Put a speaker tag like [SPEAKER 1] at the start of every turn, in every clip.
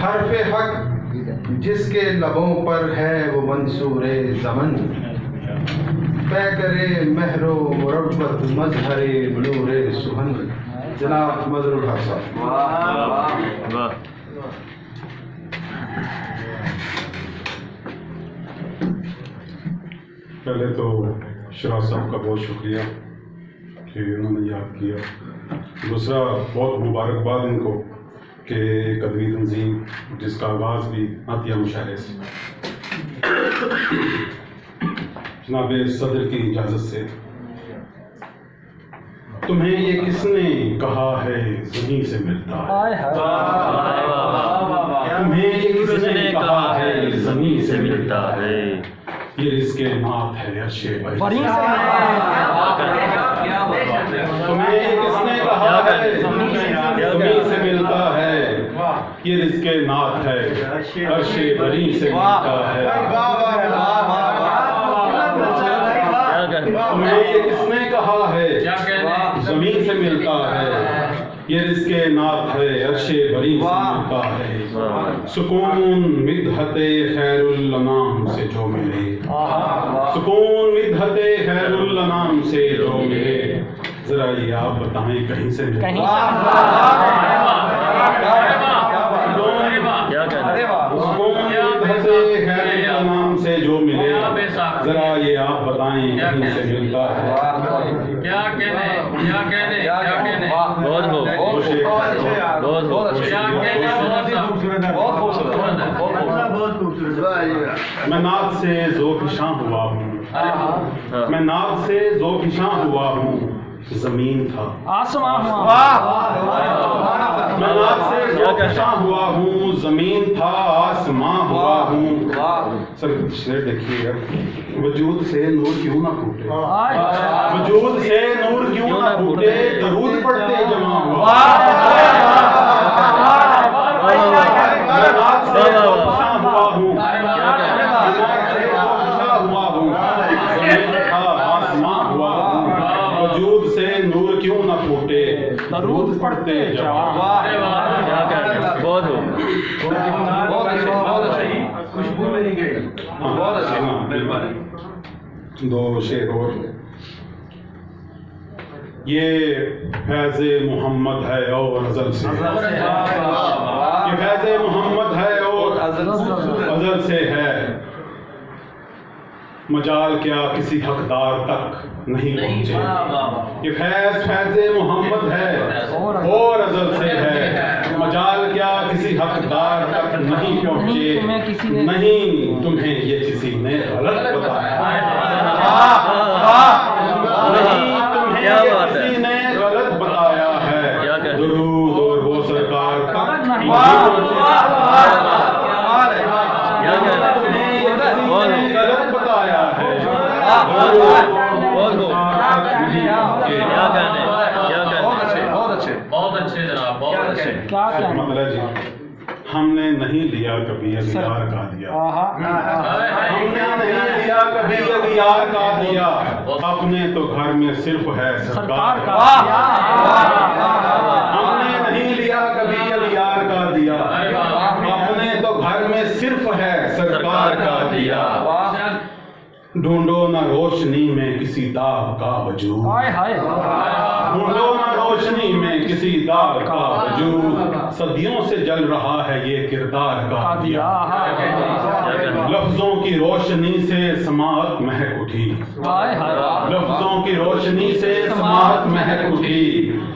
[SPEAKER 1] حرف حق جس کے لبوں پر ہے وہ منصور زمن، طے کرے مہر و مربت مظہر نور سہن۔ جناب مظہر الحق صاحب۔
[SPEAKER 2] پہلے تو شراز صاحب کا بہت شکریہ کہ انہوں نے یاد کیا۔ دوسرا بہت مبارکباد ان کو کہ ایک ادبی تنظیم جس کا آغاز بھی عطیہ مشاعرے سے۔ جناب صدر کی اجازت سے، تمہیں یہ کس نے کہا ہے زمین سے ملتا ہے؟ تمہیں یہ کس نے کہا ہے زمین سے ملتا ہے؟ یہ رزق نعت ہے عرش بری سے۔ تمہیں یہ کس نے کہا ہے زمین سے ملتا ہے؟ یہ رزق نعت ہے عرش بری سے ملتا ہے۔ تمہیں یہ کس نے کہا ہے زمین سے ملتا ہے؟ یہ رزق نعت ہے عرش بری سے ملتا ہے۔ سکون مدحت خیر الانام سے جو ملے، سکون مدحت خیر الانام سے جو ملے، ذرا یہ آپ بتائیں کہیں سے ملے؟ سکون مدحت خیر الانام سے جو ملے، ذرا یہ آپ بتائیں کہیں سے ملتا ہے؟
[SPEAKER 3] کیا کہنے بہت
[SPEAKER 2] میں نعت سے ذوقشاں ہوا ہوں، میں نعت سے ذوقشاں ہوا ہوں، زمین تھا
[SPEAKER 4] آسمان ہوا۔
[SPEAKER 2] میں نعت سے ذوقشاں ہوا ہوں، زمین تھا آسمان ہوا ہوں۔ سر شعر دیکھیے گا، وجود سے نور کیوں نہ پھوٹے، وجود سے نور کیوں نہ پھوٹے، درود پڑھتے جمع ہوا۔ میں نعت سے ذوقشاں ہوا ہوں، زمین تھا آسمان ہوا ہوں، وجود سے نور کیوں نہ پھوٹے، درود پڑھتے جمع ہوا۔
[SPEAKER 4] بہت ہو
[SPEAKER 3] خوشبو نہیں گئی۔
[SPEAKER 2] دو شعر اور۔ یہ فیض محمد ہے اور ازل سے، یہ فیض محمد ہے اور ازل سے ہے، مجال کیا کسی حقدار تک نہیں پہنچے۔ یہ فیض محمد ہے اور ازل سے ہے، مجال کیا کسی حقدار تک نہیں پہنچے، نہیں تمہیں یہ کسی نے غلط بتایا، نہیں تمہیں یہ کسی نے غلط بتایا ہے، درود اور وہ سرکار تک نہیں پہنچے، تمہیں یہ کسی نے غلط بتایا ہے،
[SPEAKER 3] بہت اچھے جناب، بہت اچھے۔
[SPEAKER 2] مطلب جی ہم نے نہیں لیا کبھی اغیار کا دیا، ہم نے نہیں لیا کبھی اغیار کا دیا، اپنے تو گھر میں صرف ہے سرکار کا، ہم نے نہیں لیا کبھی اغیار کا دیا، اپنے تو گھر میں صرف ہے سرکار کا دیا۔ ڈھونڈو نہ روشنی میں کسی داغ کا وجود، ڈھونڈو نہ روشنی میں کسی داغ کا وجود، صدیوں سے جل رہا ہے یہ کردار کا دیا۔ لفظوں کی روشنی سے سماعت مہک اٹھی، لفظوں کی روشنی سے سماعت مہک اٹھی،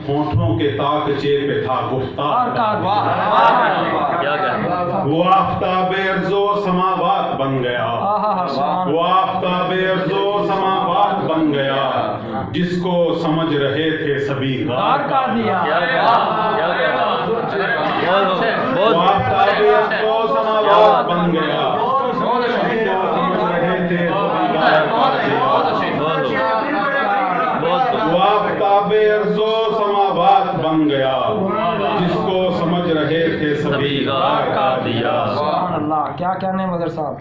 [SPEAKER 2] ہونٹوں کے تاکچے پہ تھا گفتار کا دیا۔ وہ آفتاب ارض و سماوات بن گیا، وہ آفتاب ارض و سماوات بن گیا، جس کو سمجھ رہے تھے سبھی غار کا دیا۔ وہ آفتاب ارض و سماوات بن گیا، سمجھ رہے تھے سبھی غار کا دیا۔ وہ آفتاب ارض و سماوات بن گیا، جس کو سمجھ رہے تھے سبھی غار کا دیا۔
[SPEAKER 4] سبحان اللہ، کیا کہنے مظہر صاحب،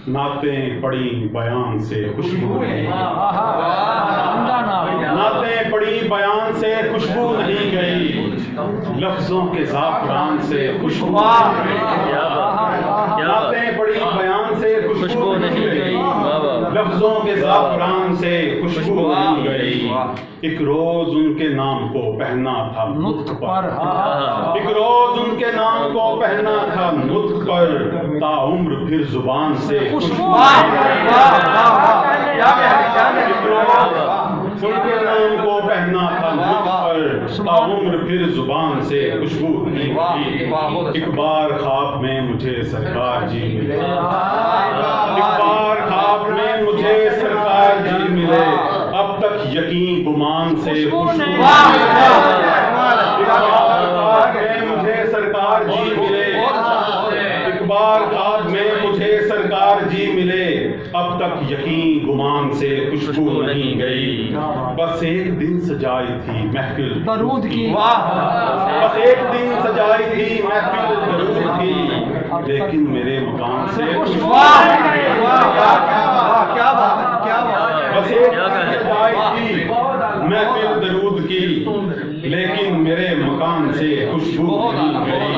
[SPEAKER 2] نعتیں پڑھی بیان سے خوشبو نہیں،
[SPEAKER 4] زندہ نہ
[SPEAKER 2] نعتیں پڑھی بیان سے خوشبو نہیں گئی، لفظوں کے زعفران سے خوشبو نعتیں پڑھی بیان سے خوشبو نہیں گئی، لفظوں کے زعفران سے خوشبو نہیں گئی۔ ایک روز ان کے نام کو پہنا تھا نطق پر، ایک روز ان کے نام کو پہنا تھا نطق پر، تاعمر پھر زبان سے خوشبو ان کے نام کو پہنا تھا نطق پر، تاعمر پھر زبان سے خوشبو نہیں گئی۔ ایک بار خواب میں مجھے سرکار جی ملے، ایک بار خواب میں مجھے سرکار جی ملے، اب تک یقین گمان سے خوشبو ایک بار خواب میں مجھے سرکار جی ملے، ایک بار خواب میں مجھے سرکار جی ملے، اب تک یقین گمان سے خوشبو نہیں گئی۔ بس ایک دن سجائی تھی محفل
[SPEAKER 4] درود کی،
[SPEAKER 2] بس ایک دن سجائی تھی محفل درود کی، لیکن میرے مکان سے خوشبو بس ایک دن سجائی تھی محفل درود کی، لیکن میرے مکان سے خوشبو نہیں گئی۔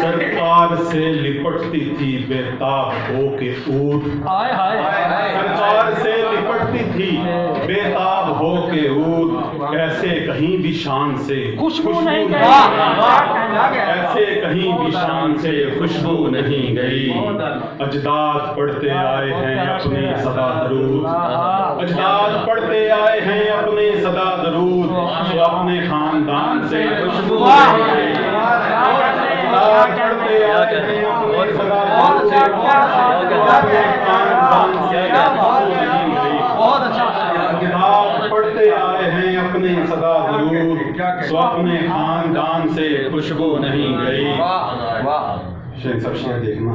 [SPEAKER 2] سرکار سے لپٹتی تھی بےتاب ہو کے عود، سرکار سے لپٹتی تھی بےتاب ہو کے عود، ایسے کہیں بھی شان سے خوشبو نہیں گئی، ایسے کہیں بھی شان سے خوشبو نہیں گئی۔ اجداد پڑھتے آئے ہیں اپنے صدا درود، اجداد پڑھتے آئے ہیں اپنے صدا درود، تو اپنے خاندان سے خوشبو نہیں گئی۔ اجداد پڑھتے آئے ہیں اپنے صدا درود، تو اپنے خاندان سے خوشبو نہیں گئی۔ اجداد پڑھتے آئے ہیں اپنے صدا درود، تو اپنے خاندان سے خوشبو نہیں گئی۔ شیخ صاحب شعر دیکھنا۔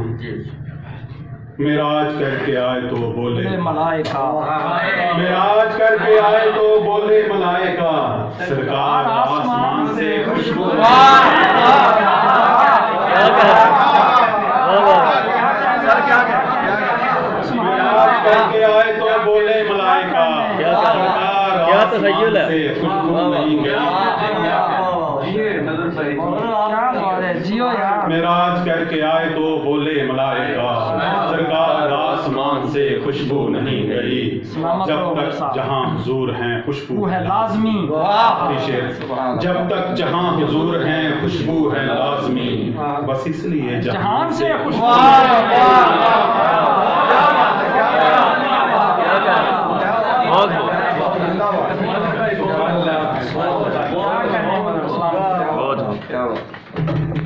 [SPEAKER 2] معراج کر کے آئے تو بولے
[SPEAKER 4] ملائکہ،
[SPEAKER 2] معراج کر کے آئے تو بولے ملائکہ، سرکار آسمان سے خوشبو معراج کر کے آئے تو بولے ملائکہ، سرکار آسمان سے خوشبو نہیں گئی۔
[SPEAKER 4] جیو یار،
[SPEAKER 2] معراج کر کے آئے تو بولے ملائکہ، سرکار آسمان سے خوشبو نہیں گئی۔ جب تک جہاں حضور ہیں خوشبو
[SPEAKER 4] ہے لازمی،
[SPEAKER 2] جب تک جہاں حضور ہیں خوشبو ہے لازمی، بس اس لیے
[SPEAKER 4] جہان سے خوشبو
[SPEAKER 5] بہت